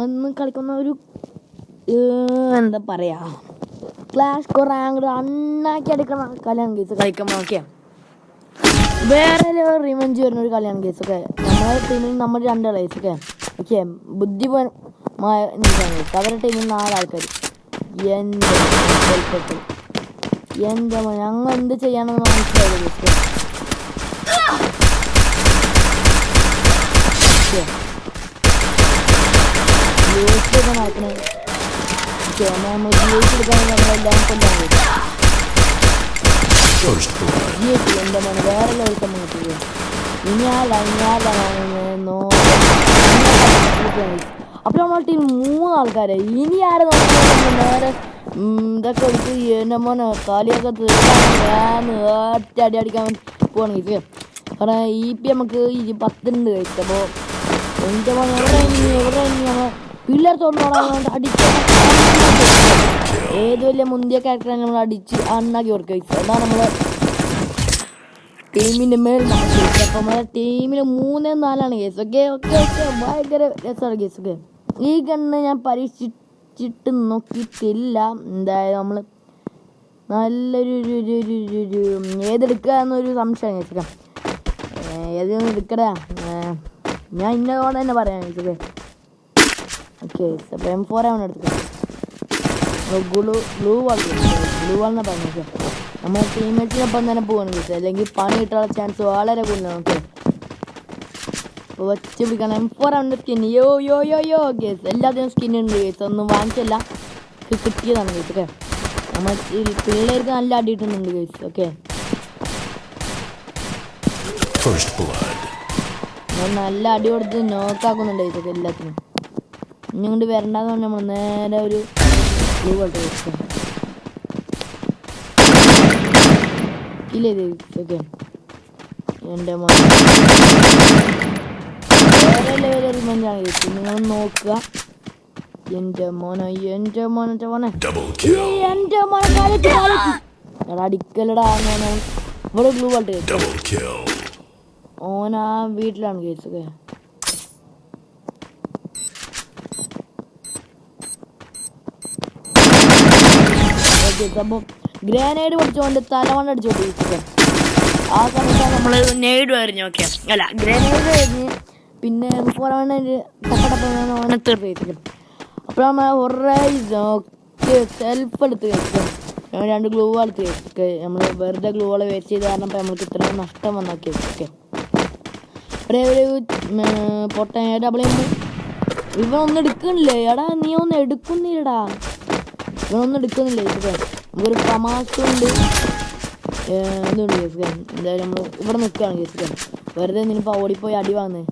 ഇന്ന് കളിക്കുന്ന ഒരു എന്താ പറയാ ക്ലാഷ് റാങ്ക് അണ്ണാക്കി അടിക്കുന്ന കളിയാണ് ഗെയ്സ് കളിക്കുമ്പോൾ ഓക്കെ. വേറെ റിവെഞ്ച് വരുന്ന ഒരു കളിയാണ് ഗെയ്സ് ഒക്കെ. നമ്മുടെ ടീമിൽ നമ്മൾ 2 കളിസ് ഒക്കെ ഓക്കെ. ബുദ്ധിപരമായ അവരുടെ ടീമിൽ 4 ആൾക്കാർ. എൻ്റെ ഞങ്ങൾ എന്ത് ചെയ്യാനെന്ന് മനസ്സിലായില്ല ഗെയ്സ്. നടക്കണേ നമ്മൾ എടുക്കാൻ നമ്മളെല്ലാം കൊല്ലാൻ എൻ്റെ മോനെ വേറെ ലെവൽക്ക് കിട്ടുക. ഇനി അപ്പോൾ നമ്മളെ ടീം 3 ആൾക്കാരെ. ഇനി ആരെ നോക്കാൻ നേരെ ഇതൊക്കെ വിളിച്ച് എൻ്റെ മോനെ കളിയൊക്കെ തീർക്കാൻ ഒറ്റ അടി അടിക്കാൻ പോവാണ് കഴിക്കുക. കാരണം EP നമുക്ക് 10 ഉണ്ട് കഴിച്ചത്. അപ്പോൾ എൻ്റെ മോനെ എവിടെ നമ്മൾ പിള്ളേർ തോന്നുന്നു അടിച്ച് ഏത് വലിയ മുന്തിയ ക്യാരക്ടറാണ് നമ്മൾ അടിച്ച് അണ്ണാക്കി കൊടുക്കുക. അതാണ് നമ്മളെ ടീമിൻ്റെ മേൽ നടക്കുക. അപ്പോൾ നമ്മളെ ടീമിൽ 3-4 കേസ് ഓക്കെ ഓക്കെ ഓക്കെ. ഭയങ്കര രസമാണ് കേസ് ഒക്കെ. ഈ ഗണ്ണ് ഞാൻ പരീക്ഷിച്ചിട്ട് നോക്കിയിട്ടില്ല. എന്തായാലും നമ്മൾ നല്ലൊരു ഏതെടുക്കുക എന്നൊരു സംശയം കേസൊക്കെ. ഏതൊന്നും എടുക്കടാ ഞാൻ ഇന്നതോടെ തന്നെ പറയാം കേസൊക്കെ. ഓക്കെ അപ്പോൾ M4 ആണ് എടുത്തത്. ബ്ലൂ വാൾന്ന് പറഞ്ഞു. നമ്മൾ ടീമേറ്റ്സിനൊപ്പം തന്നെ പോവാണ് കേസ്. അല്ലെങ്കിൽ പണി കിട്ടാനുള്ള ചാൻസ് വളരെ കൂടുതലാണ്. ഓക്കെ അപ്പോൾ വെച്ച് പിടിക്കണം. M4 ആണ് സ്കിൻ. യോ കേസ് എല്ലാത്തിനും സ്കിൻ ഉണ്ട് കേസ്. ഒന്നും വാങ്ങിച്ചല്ല, കിട്ടിയതാണ് കേസ്. ഓക്കെ നമ്മൾ പിള്ളേർക്ക് നല്ല അടി കിട്ടുന്നുണ്ട് കേസ്. ഓക്കെ നല്ല അടി കൊടുത്ത് നോക്കാക്കുന്നുണ്ട് കേസ്. ഒക്കെ എല്ലാത്തിനും ഇനി കൊണ്ട് വരണ്ടെന്ന് പറഞ്ഞാൽ നമ്മൾ നേരെ ഒരു ബ്ലൂ വാൾട്ട് വെച്ചു ഇല്ലേ ഓക്കെ. എൻ്റെ മോനെ വേറെ ലെവൽ റിമഞ്ചാണ് കേസ്. നിങ്ങൾ നോക്കുക. എൻ്റെ മോനെ അടിക്കലടാ. ഇവിടെ ബ്ലൂ വാൾട്ട് കേസ്. ഓനാ വീട്ടിലാണ് കേസ്. ഒക്കെ അപ്പോൾ ഗ്രാനൈഡ് പൊടിച്ചുകൊണ്ട് തലമണ്ണ അടിച്ചോണ്ടിരിക്കുക. ആ സമയത്താണ് നമ്മൾ നെയ്ഡ് എറിഞ്ഞു. ഓക്കെ അല്ല ഗ്രാനൈഡ് എറിഞ്ഞ് പിന്നെ തീർത്തിരിക്കും. അപ്പോൾ നമ്മൾ ഹൊറൈസൺ ഓക്കെ സെൽഫ് എടുത്ത് കഴിക്കും. 2 ഗ്ലൂ എടുത്ത് കഴിച്ചൊക്കെ. നമ്മൾ വെറുതെ ഗ്ലൂകൾ വേസ്റ്റ് ചെയ്ത് കാരണം ഇപ്പോൾ നമ്മൾക്ക് ഇത്രയും നഷ്ടം വന്നാക്കി വെച്ചൊക്കെ. ഒരു പൊട്ട ഇവനൊന്നും എടുക്കുന്നില്ലേ എടാ. നീ ഒന്നും എടുക്കുന്നില്ലടാ. ഇവനൊന്നും എടുക്കുന്നില്ല കേസൊക്കെ. നമുക്കൊരു പ്രമാസമുണ്ട് എന്തുണ്ട് കേസൊക്കെ. എന്തായാലും നമ്മൾ ഇവിടെ നിൽക്കുകയാണ് കേസൊക്കെ. വെറുതെ നിന്നിപ്പോൾ ഓടിപ്പോയി അടി വാങ്ങുന്നത്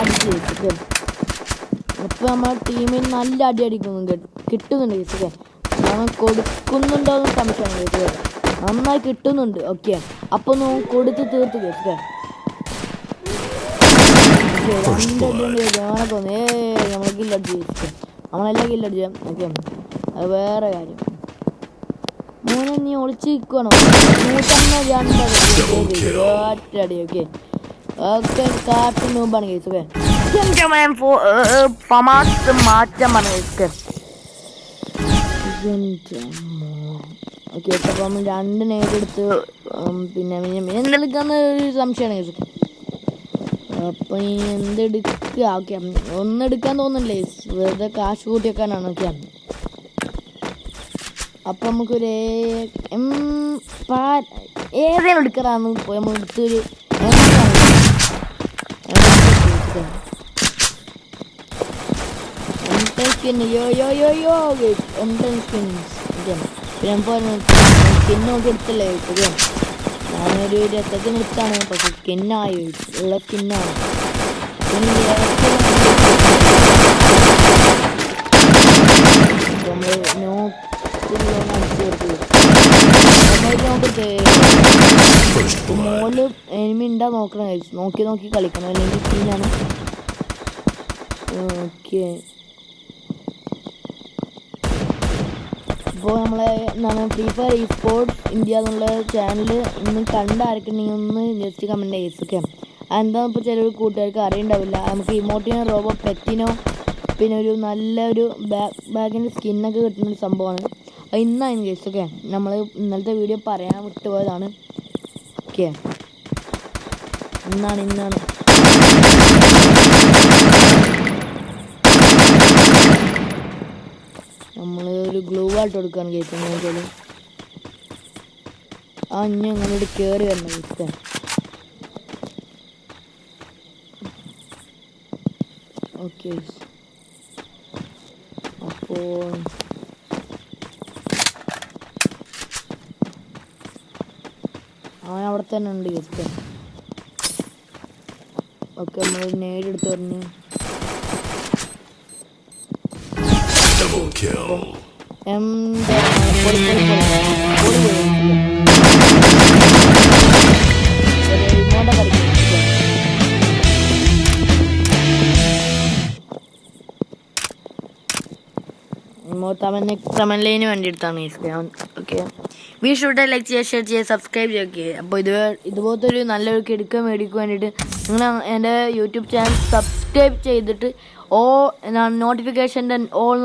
അടിച്ച് കേസൊക്കെ. അപ്പോൾ നമ്മളെ ടീമിൽ നല്ല അടി അടിക്കുന്നുണ്ട് കിട്ടുന്നുണ്ട് കേസൊക്കെ. നമ്മൾ കൊടുക്കുന്നുണ്ടോയെന്ന് സംശയമാണ് കേസൊക്കെ. നന്നായി കിട്ടുന്നുണ്ട്. ഓക്കെ അപ്പോൾ കൊടുത്ത് തീർത്ത് കേസൊക്കെ. അങ്ങനെ തോന്നി നമ്മൾ കില്ലടിച്ച് നമ്മളെല്ലാം കില്ലടിച്ച. ഓക്കെ അത് വേറെ കാര്യം. മോനെ നീ ഒളിച്ച് നിൽക്കണം. 102 ഒറ്റടി. ഓക്കെ ഓക്കെ കാട്ട് നൂമ്പാണ് കേസ്. ഓക്കെ മാറ്റം പറഞ്ഞ കേസ്. ഓക്കെ അപ്പോൾ നമ്മൾ 2 നേരെടുത്ത് പിന്നെ എന്തെടുക്കാന്ന് ഒരു സംശയമാണ് കേസ്. അപ്പോൾ ഈ എന്തെടുക്കുക. ഓക്കെ ഒന്നും എടുക്കാൻ തോന്നുന്നില്ലേ വെറുതെ കാശ് കൂട്ടി വെക്കാനാണ്. ഓക്കെ അപ്പം നമുക്കൊരു ഏതെങ്കിലും എടുക്കാറാണ് പോയി നമ്മൾ എടുത്തൊരു സ്കിൻ നോക്കി എടുത്തല്ലേ ഓക്കെ. ഞാനൊരു രസത്തിന് എടുത്താണ് പക്ഷെ സ്കിന്നായി ഉള്ള സ്കിന്നാണ്. മോള് എനിമി ഉണ്ടാ നോക്കണം നോക്കി കളിക്കണം അല്ലെങ്കിൽ സ്കിന്നാണ്. ഓക്കെ അപ്പോൾ നമ്മളെ എന്താണ് ഫ്രീ ഫയർ eSports ഇന്ത്യ എന്നുള്ള ചാനൽ ഇന്ന് കണ്ടായിരിക്കണമെങ്കിൽ ഒന്ന് ജസ്റ്റ് കമൻറ്റ് ചെയ്യും. ഓക്കെ അതെന്താ ഇപ്പോൾ ചില കൂട്ടുകാർക്ക് അറിയണ്ടാവില്ല. നമുക്ക് ഇമോട്ടിനോ റോബോ പെറ്റിനോ പിന്നെ ഒരു നല്ലൊരു ബാഗിൻ്റെ സ്കിന്നൊക്കെ കിട്ടുന്നൊരു സംഭവമാണ്. അത് ഇന്നായിരുന്നു കേസ്. ഓക്കെ, നമ്മൾ ഇന്നലത്തെ വീഡിയോ പറയാൻ വിട്ടുപോയതാണ്. ഓക്കെ, ഇന്നാണ് നമ്മൾ ഒരു ഗ്ലൂ ആയിട്ട് കൊടുക്കുകയാണ് കേസ്. എങ്ങനെ ഇനി അങ്ങോട്ട് കയറി വരണം കേസ്. ഓക്കെ, അപ്പോൾ അവൻ അവിടെ തന്നെ ഉണ്ട് കേസ്. ഓക്കെ, നമ്മൾ നേടിയെടുത്ത് പറഞ്ഞു. തമന്നലിന് വേണ്ടി എടുത്താണ്. ഓക്കെ, വീഡിയോ ലൈക്ക് ചെയ്യുക, ഷെയർ ചെയ്യുക, സബ്സ്ക്രൈബ് ചെയ്യുക. അപ്പോൾ ഇതുപോലത്തെ ഒരു നല്ലൊരു കിടുക്കം മേടിക്കാൻ വേണ്ടിയിട്ട് നിങ്ങൾ എൻ്റെ യൂട്യൂബ് ചാനൽ സബ്സ്ക്രൈബ് ചെയ്തിട്ട് നോട്ടിഫിക്കേഷൻ്റെ ഓൾ